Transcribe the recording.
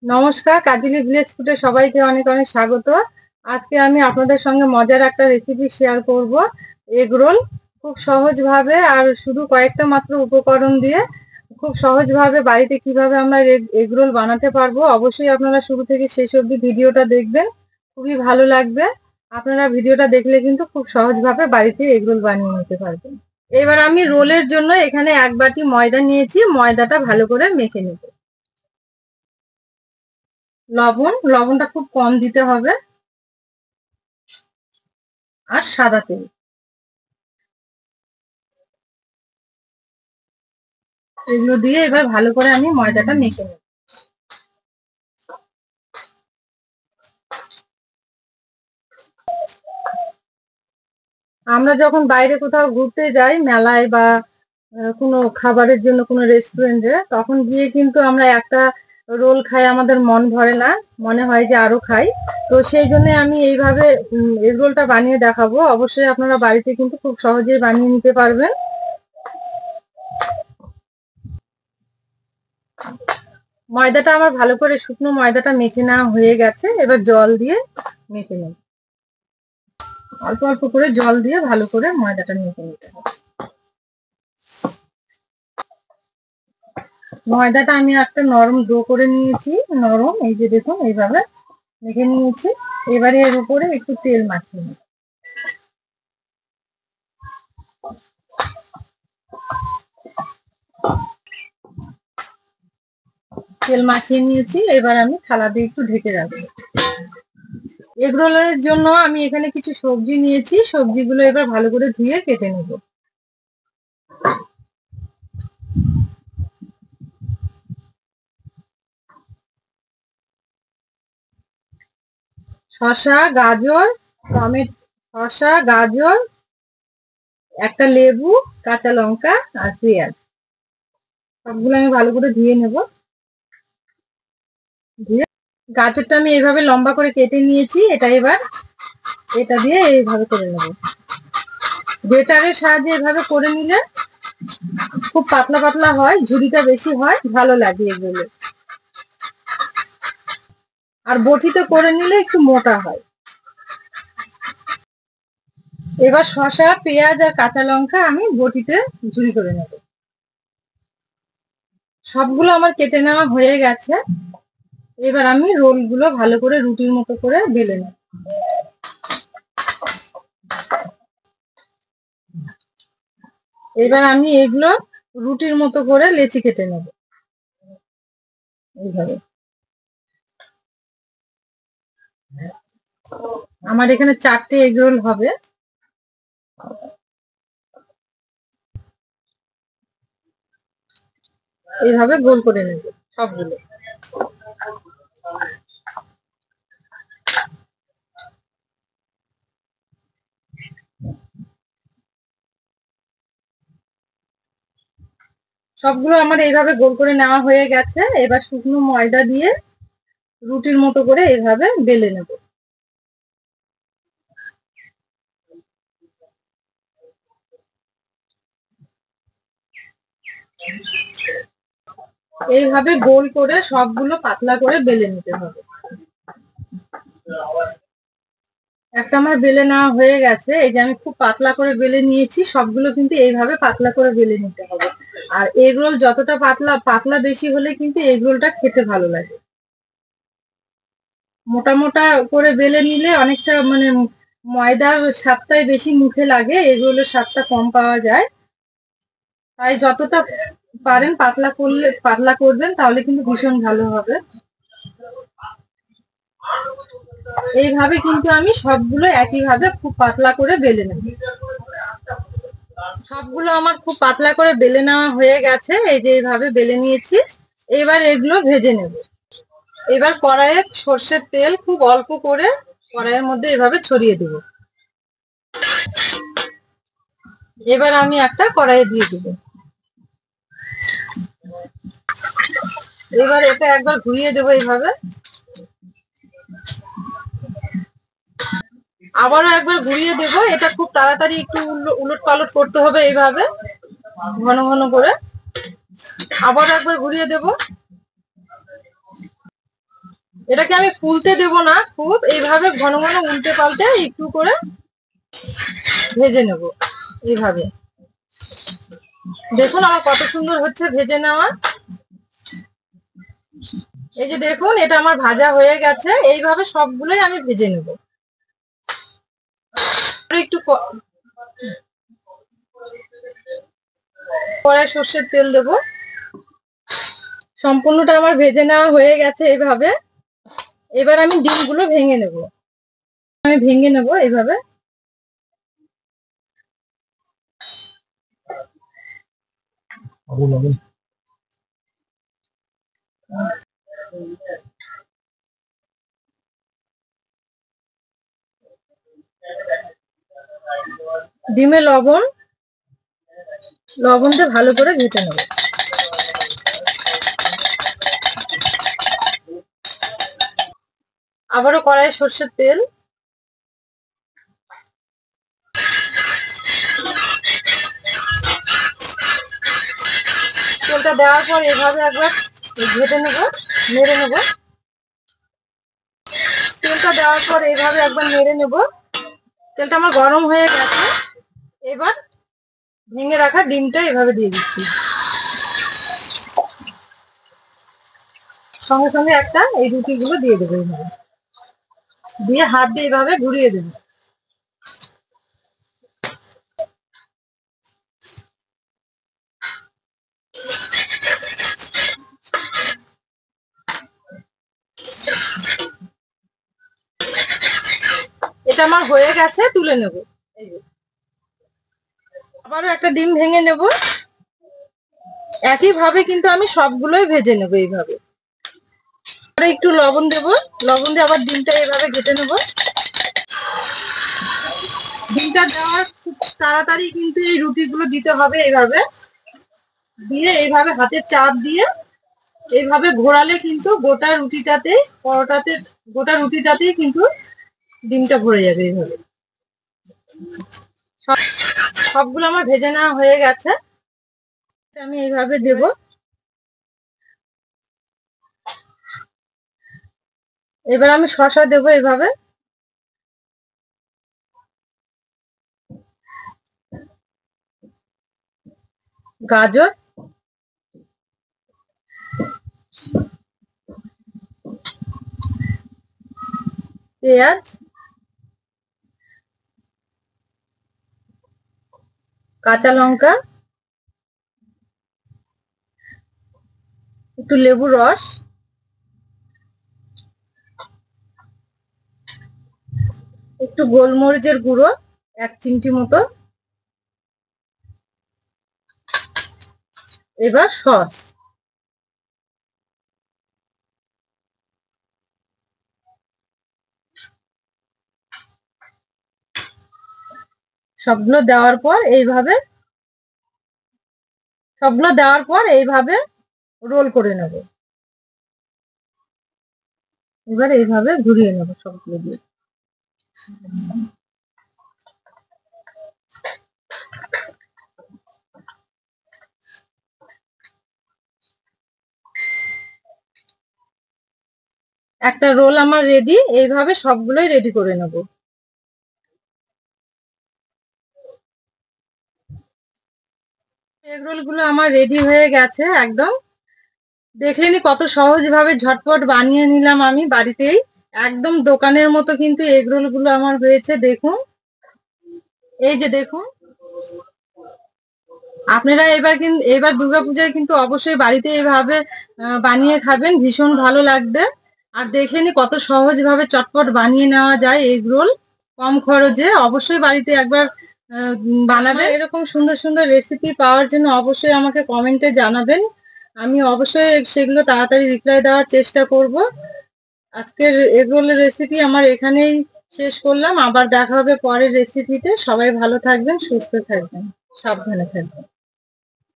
নমস্কার, কাজলি ভিলেজ ফুডে সবাইকে অনেক অনেক স্বাগত। আজকে আমি আপনাদের সঙ্গে মজার একটা রেসিপি শেয়ার করব। এগ রোল খুব সহজভাবে আর শুধু কয়েকটা মাত্র উপকরণ দিয়ে খুব সহজভাবে বাড়িতে কিভাবে আমরা এগ রোল বানাতে পারবো। অবশ্যই আপনারা শুরু থেকে শেষ অবধি ভিডিওটা দেখবেন, খুবই ভালো লাগবে। আপনারা ভিডিওটা দেখলে কিন্তু খুব সহজভাবে বাড়িতে এগ রোল বানিয়ে নিতে পারবেন। এবার আমি রোলের জন্য এখানে 1 বাটি ময়দা নিয়েছি। ময়দাটা ভালো করে মেখে নেব। লবণটা খুব কম দিতে হবে, আর সাদা তেল। এগুলো দিয়ে এবার ভালো করে আমি ময়দাটা মেখে নেব। আমরা যখন বাইরে কোথাও ঘুরতে যাই, মেলায় বা কোনো খাবারের জন্য কোনো রেস্টুরেন্টে, তখন গিয়ে কিন্তু আমরা একটা রোল খাই, আমাদের মন ভরে না, মনে হয় যে আরো খাই। তো সেই জন্য আমি এইভাবে এগ রোলটা বানিয়ে দেখাবো। অবশ্যই আপনারা বাড়িতে কিন্তু খুব সহজেই বানিয়ে নিতে পারবেন। ময়দাটা আমার ভালো করে শুকনো ময়দাটা মেখে নেওয়া হয়ে গেছে। এবার জল দিয়ে মেখে নেব। অল্প অল্প করে জল দিয়ে ভালো করে ময়দাটা মেখে নিতে হবে। ময়দাটা আমি একটা নরম ডো করে নিয়েছি। নরম, এই যে দেখুন এইভাবে মেখে নিয়েছি। এবারে এর উপরে একটু তেল মাখিয়ে নেব। তেল মাখিয়ে নিয়েছি। এবার আমি থালা দিয়ে একটু ঢেকে রাখবো। এগ রোলের জন্য আমি এখানে কিছু সবজি নিয়েছি। সবজিগুলো এবার ভালো করে ধুয়ে কেটে নেব। শসা, গাজর, টমেটো, শসা, গাজর, একটা লেবু, কাঁচা লঙ্কা আর পেঁয়াজ, সবগুলো আমি ভালো করে ধুয়ে নেব। ধুয়ে গাজরটা আমি এইভাবে লম্বা করে কেটে নিয়েছি। এটা দিয়ে এইভাবে করে নেব। গ্রেটারের সাহায্যে এভাবে করে নিলে খুব পাতলা পাতলা হয়, ঝুড়িটা বেশি হয়, ভালো লাগে এগুলো। আর বটিতে করে নিলে একটু মোটা হয়। এবার শসা, পেঁয়াজ আর কাঁচা লঙ্কা আমি বটিতে ঝুড়ি করে নেব। সবগুলো আমার কেটে নেওয়া হয়ে গেছে। এবার আমি রোলগুলো ভালো করে রুটির মতো করে বেলে নেব। এবার আমি এগুলো রুটির মতো করে লেচি কেটে নেব এইভাবে। আমার এখানে 4টে এগ রোল হবে। এইভাবে গোল করে নেব সবগুলো। সবগুলো আমার এইভাবে গোল করে নেওয়া হয়ে গেছে। এবার শুকনো ময়দা দিয়ে রুটির মতো করে এইভাবে বেলে নেব। এইভাবে গোল করে সবগুলো পাতলা করে বেলে নিতে হবে। একটা আমার বেলে নেওয়া হয়ে গেছে। এই যে আমি খুব পাতলা করে বেলে নিয়েছি। সবগুলো কিন্তু এইভাবে পাতলা করে বেলে নিতে হবে। আর এগ রোল যতটা পাতলা পাতলা বেশি হলে কিন্তু এগ রোলটা খেতে ভালো লাগে। মোটা মোটা করে বেলে নিলে অনেকটা মানে ময়দার স্বাদটাই বেশি মুখে লাগে, এগ রোলের স্বাদটা কম পাওয়া যায়। তাই যতটা পারেন পাতলা করবেন, তাহলে কিন্তু ভীষণ ভালো হবে। এইভাবে কিন্তু আমি সবগুলো একইভাবে খুব পাতলা করে বেলে নেব। সবগুলো আমার খুব পাতলা করে বেলে নেওয়া হয়ে গেছে। এই যে এইভাবে বেলে নিয়েছি। এবার এগুলো ভেজে নেব। এবার কড়াইয়ে সর্ষের তেল খুব অল্প করে কড়াইয়ের মধ্যে এভাবে ছড়িয়ে দেব। এবার আমি একটা কড়াইয়ে দিয়ে দেব। এবার এটা একবার ঘুরিয়ে দেবো এইভাবে। আবারও একবার ঘুরিয়ে দেব। এটা খুব তাড়াতাড়ি একটু উলট পালট করতে হবে এইভাবে ঘন ঘন করে। আবারও একবার ঘুরিয়ে দেব। এটাকে আমি ফুলতে দেব না, খুব এইভাবে ঘন ঘন উল্টে পাল্টে একটু করে ভেজে নেব এইভাবে। দেখুন আমার কত সুন্দর হচ্ছে ভেজে নেওয়া। এই যে দেখুন এটা আমার ভাজা হয়ে গেছে। এইভাবে সবগুলোই আমি ভেজে নেব। একটু কড়াই সর্ষের তেল দেব। সম্পূর্ণটা আমার ভেজে নেওয়া হয়ে গেছে এইভাবে। এবার আমি ডিমগুলো ভেঙে নেব। আমি ভেঙে নেব এইভাবে। ডিমে লবণ দিয়ে ভালো করে ভেজে নেব। আবারও কড়াই সর্ষের তেল। তেলটা দেওয়ার পর এভাবে একবার ভেজে নেব, নেড়ে নেব। তেলটা দেওয়ার পর এইভাবে একবার নেড়ে নেব। তেলটা আমার গরম হয়ে গেছে। এবার ভেঙে রাখা ডিমটা এভাবে দিয়ে দিচ্ছি। সঙ্গে সঙ্গে একটা এই রুটিগুলো দিয়ে দেবো। এইভাবে দিয়ে হাত দিয়ে এইভাবে ঘুরিয়ে দেবো। এটা আমার হয়ে গেছে, তুলে নেব। এই যে আবারও একটা ডিম ভেঙে নেব। একইভাবে কিন্তু আমি সবগুলোই ভেজে নেব এইভাবে। একটু লবণ দেব, লবণ দিয়ে আবার ডিমটা এইভাবে ঘেটে নেব। ডিমটা দেওয়ার খুব তাড়াতাড়ি কিন্তু এই রুটিগুলো দিতে হবে। এইভাবে দিয়ে এইভাবে হাতের চাপ দিয়ে এইভাবে ঘোরালে কিন্তু গোটা রুটিটাতে, পরোটাতে গোটা রুটিটাতেই কিন্তু ডিমটা ভরে যাবে। এইভাবে সবগুলো আমার ভেজে নেওয়া হয়ে গেছে। আমি এইভাবে দেব। এবার আমি শসা দেব এইভাবে। গাজর, পেঁয়াজ, কাঁচা লঙ্কা, একটু লেবুর রস, একটু গোলমরিচের গুঁড়ো 1 চিমটি মতো, এবার সস। সবগুলো দেওয়ার পর এইভাবে রোল করে নেব। এবার এইভাবে ঘুরিয়ে নেব সবগুলো দিয়ে। একটা রোল আমার রেডি। এইভাবে সবগুলোই রেডি করে নেব। এগ রোল গুলো আমার রেডি হয়ে গেছে একদম। দেখলেনি কত সহজ ভাবে ঝটপট বানিয়ে নিলাম আমি বাড়িতেই। একদম দোকানের মতো কিন্তু এগ রোল গুলো আমার হয়েছে। দেখুন, এই যে দেখুন। আপনারা এবার দুর্গাপূজায় কিন্তু অবশ্যই বাড়িতে এইভাবে বানিয়ে খাবেন, ভীষণ ভালো লাগবে। আর দেখলেনি কত সহজ ভাবে চটপট বানিয়ে নেওয়া যায় এগ রোল, কম খরচে। অবশ্যই বাড়িতে একবার বানাবেন। এরকম সুন্দর সুন্দর রেসিপি পাওয়ার জন্য অবশ্যই আমাকে কমেন্টে জানাবেন। আমি অবশ্যই সেগুলো তাড়াতাড়ি রিপ্লাই দেওয়ার চেষ্টা করব। আজকের এগ রোলের রেসিপি আমার এখানেই শেষ করলাম। আবার দেখা হবে পরের রেসিপিতে। সবাই ভালো থাকবেন, সুস্থ থাকবেন, সাবধানে থাকবেন।